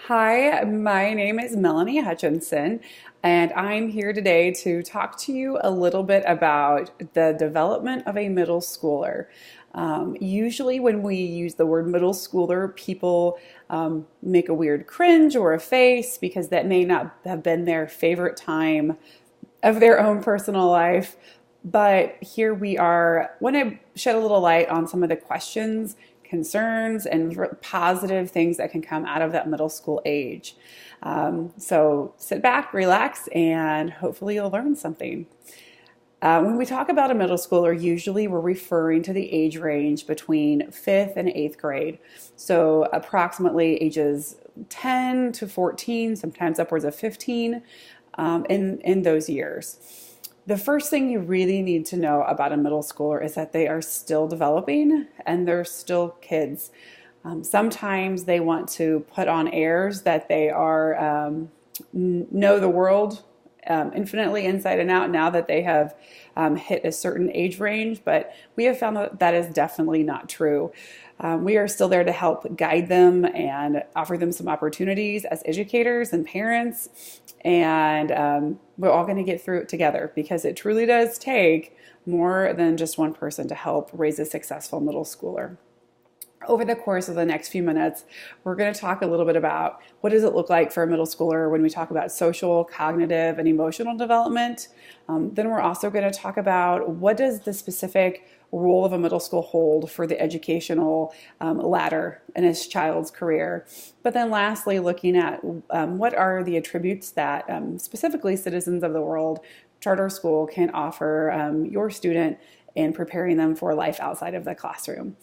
Hi, my name is Melanie Hutchinson, and I'm here today to talk to you a little bit about the development of a middle schooler. Usually, when we use the word middle schooler, people make a weird cringe or a face because that may not have been their favorite time of their own personal life. But here we are. Want to shed a little light on some of the questions, concerns, and positive things that can come out of that middle school age. So sit back, relax, and hopefully you'll learn something. When we talk about a middle schooler, usually we're referring to the age range between 5th and 8th grade. So approximately ages 10 to 14, sometimes upwards of 15 in those years. The first thing you really need to know about a middle schooler is that they are still developing and they're still kids. Sometimes they want to put on airs that they are know the world infinitely inside and out now that they have hit a certain age range, but we have found that that is definitely not true. We are still there to help guide them and offer them some opportunities as educators and parents, and we're all going to get through it together because it truly does take more than just one person to help raise a successful middle schooler. Over the course of the next few minutes, we're going to talk a little bit about what does it look like for a middle schooler when we talk about social, cognitive, and emotional development. Then we're also going to talk about what does the specific role of a middle school hold for the educational ladder in a child's career. But then lastly, looking at what are the attributes that specifically citizens of the world charter school can offer your student in preparing them for life outside of the classroom.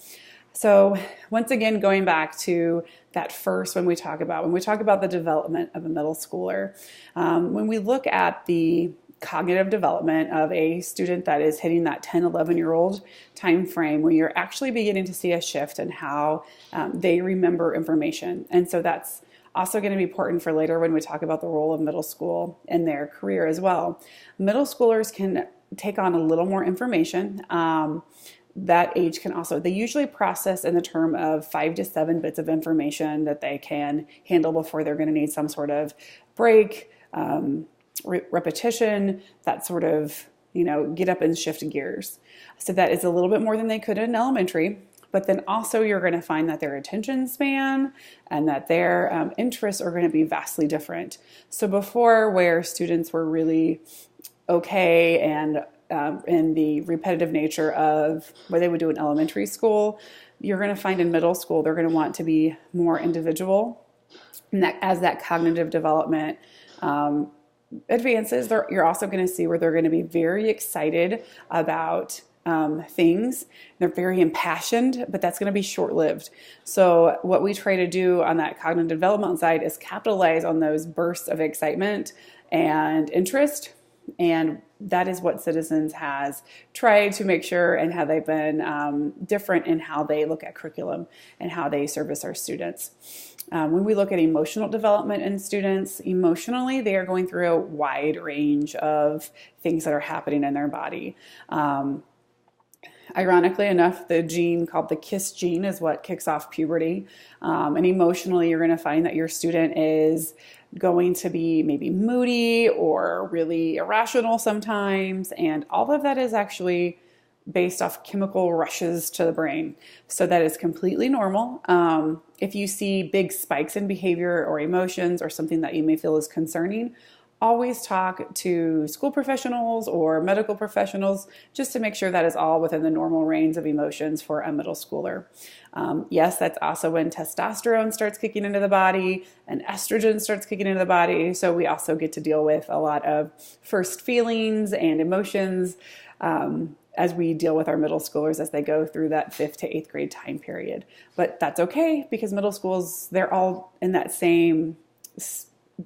So once again, going back to that first, when we talk about the development of a middle schooler, when we look at the cognitive development of a student that is hitting that 10, 11-year-old time frame, where you're actually beginning to see a shift in how they remember information. And so that's also going to be important for later when we talk about the role of middle school in their career as well. Middle schoolers can take on a little more information. That age can also, they usually process in the term of 5 to 7 bits of information that they can handle before they're going to need some sort of break, repetition, that sort of, get up and shift gears. So that is a little bit more than they could in elementary. But then also you're going to find that their attention span and that their interests are going to be vastly different. So before, where students were really okay and in the repetitive nature of what they would do in elementary school, you're going to find in middle school they're going to want to be more individual. And that as that cognitive development advances, you're also going to see where they're going to be very excited about things. They're very impassioned, but that's going to be short-lived. So what we try to do on that cognitive development side is capitalize on those bursts of excitement and interest. And that is what Citizens has tried to make sure, and how they've been different in how they look at curriculum and how they service our students. When we look at emotional development in students, emotionally, they are going through a wide range of things that are happening in their body. Ironically enough, the gene called the KISS gene is what kicks off puberty. And emotionally, you're going to find that your student is going to be maybe moody or really irrational sometimes. And all of that is actually based off chemical rushes to the brain. So that is completely normal. If you see big spikes in behavior or emotions or something that you may feel is concerning, always talk to school professionals or medical professionals just to make sure that is all within the normal range of emotions for a middle schooler. Yes, that's also when testosterone starts kicking into the body and estrogen starts kicking into the body. So we also get to deal with a lot of first feelings and emotions as we deal with our middle schoolers as they go through that 5th to 8th grade time period. But that's okay because middle schools, they're all in that same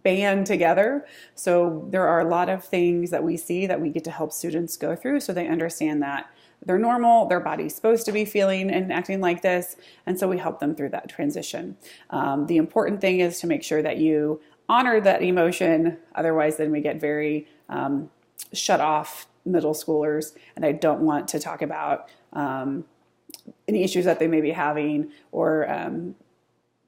band together. So there are a lot of things that we see that we get to help students go through so they understand that they're normal, their body's supposed to be feeling and acting like this, and so we help them through that transition. The important thing is to make sure that you honor that emotion, otherwise then we get very shut off middle schoolers, and I don't want to talk about any issues that they may be having or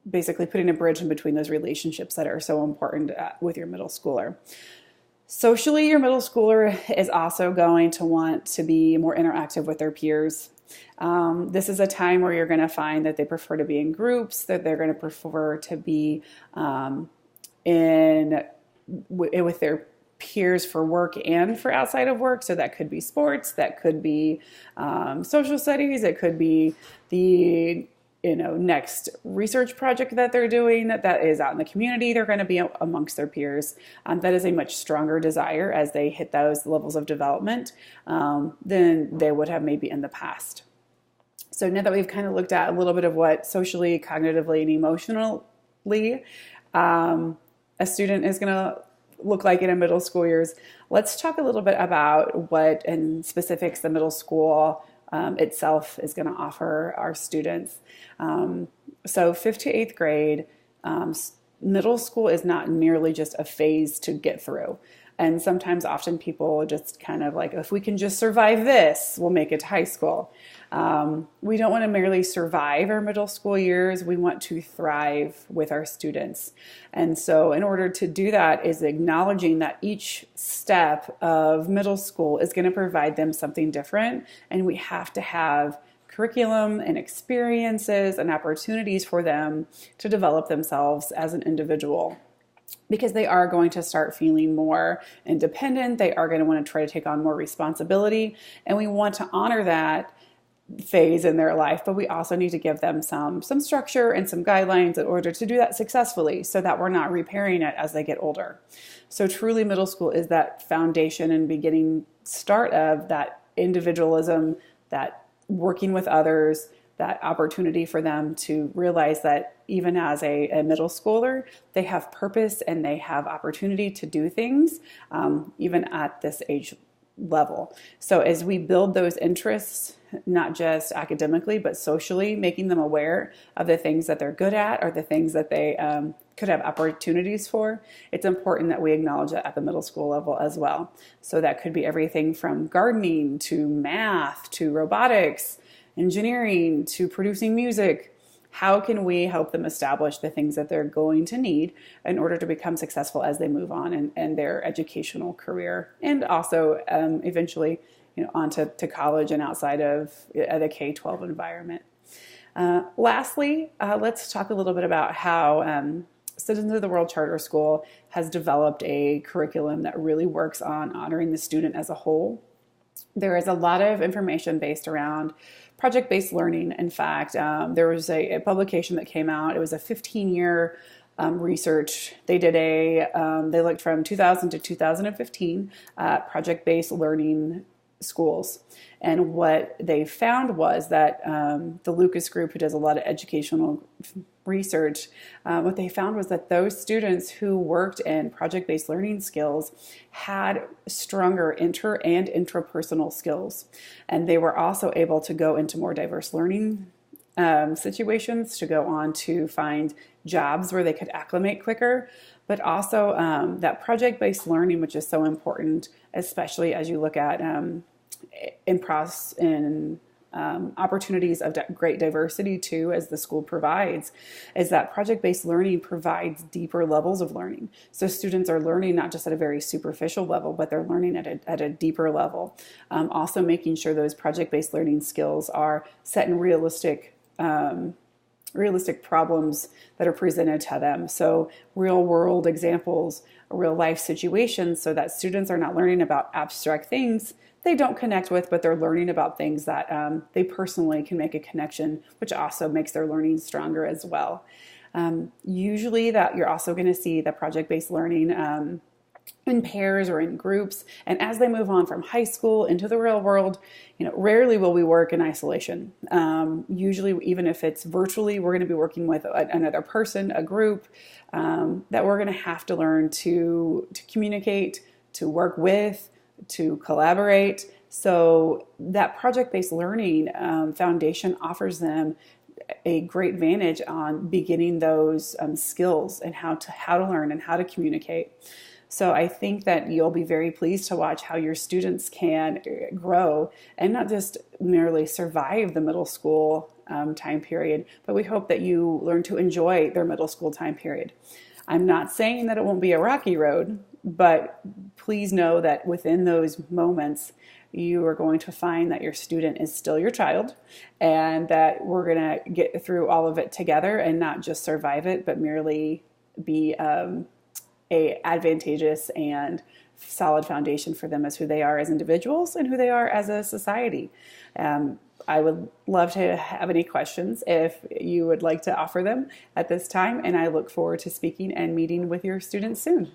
basically putting a bridge in between those relationships that are so important with your middle schooler. Socially, your middle schooler is also going to want to be more interactive with their peers. This is a time where you're going to find that they prefer to be in groups, that they're going to prefer to be with their peers for work and for outside of work. So that could be sports, that could be social studies, it could be the next research project that they're doing that is out in the community. They're going to be amongst their peers. That is a much stronger desire as they hit those levels of development than they would have maybe in the past. So now that we've kind of looked at a little bit of what socially, cognitively, and emotionally a student is going to look like in a middle school years, let's talk a little bit about what in specifics the middle school itself is going to offer our students. So 5th to 8th grade, middle school is not merely just a phase to get through. And sometimes often people just kind of like, if we can just survive this, we'll make it to high school. We don't want to merely survive our middle school years. We want to thrive with our students. And so in order to do that is acknowledging that each step of middle school is going to provide them something different. And we have to have curriculum and experiences and opportunities for them to develop themselves as an individual, because they are going to start feeling more independent. They are going to want to try to take on more responsibility. And we want to honor that phase in their life, but we also need to give them some structure and some guidelines in order to do that successfully so that we're not repairing it as they get older. So truly middle school is that foundation and beginning start of that individualism, that working with others, that opportunity for them to realize that even as a middle schooler, they have purpose and they have opportunity to do things even at this age level. So as we build those interests, not just academically, but socially, making them aware of the things that they're good at or the things that they could have opportunities for, it's important that we acknowledge that at the middle school level as well. So that could be everything from gardening to math to robotics, engineering to producing music. How can we help them establish the things that they're going to need in order to become successful as they move on in their educational career, and also eventually on to college and outside of the K-12 environment. Lastly, let's talk a little bit about how Citizens of the World Charter School has developed a curriculum that really works on honoring the student as a whole. There is a lot of information based around project-based learning. In fact, there was a publication that came out. It was a 15-year research. They did they looked from 2000 to 2015 at project-based learning schools. And what they found was that the Lucas Group, who does a lot of educational research, what they found was that those students who worked in project-based learning skills had stronger inter and intrapersonal skills. And they were also able to go into more diverse learning situations, to go on to find jobs where they could acclimate quicker, but also that project-based learning, which is so important, especially as you look at opportunities of great diversity too, as the school provides, is that project-based learning provides deeper levels of learning. So students are learning not just at a very superficial level, but they're learning at a deeper level. Also making sure those project-based learning skills are set in realistic problems that are presented to them. So real world examples, real life situations, so that students are not learning about abstract things they don't connect with, but they're learning about things that they personally can make a connection, which also makes their learning stronger as well. Usually that you're also going to see the project-based learning in pairs or in groups. And as they move on from high school into the real world, rarely will we work in isolation. Usually, even if it's virtually, we're going to be working with another person, a group, that we're going to have to learn to communicate, to work with, to collaborate. So that project-based learning foundation offers them a great advantage on beginning those skills and how to learn and how to communicate. So I think that you'll be very pleased to watch how your students can grow and not just merely survive the middle school time period, but we hope that you learn to enjoy their middle school time period. I'm not saying that it won't be a rocky road, but please know that within those moments, you are going to find that your student is still your child and that we're going to get through all of it together and not just survive it, but merely be a advantageous and solid foundation for them as who they are as individuals and who they are as a society. I would love to have any questions if you would like to offer them at this time, and I look forward to speaking and meeting with your students soon.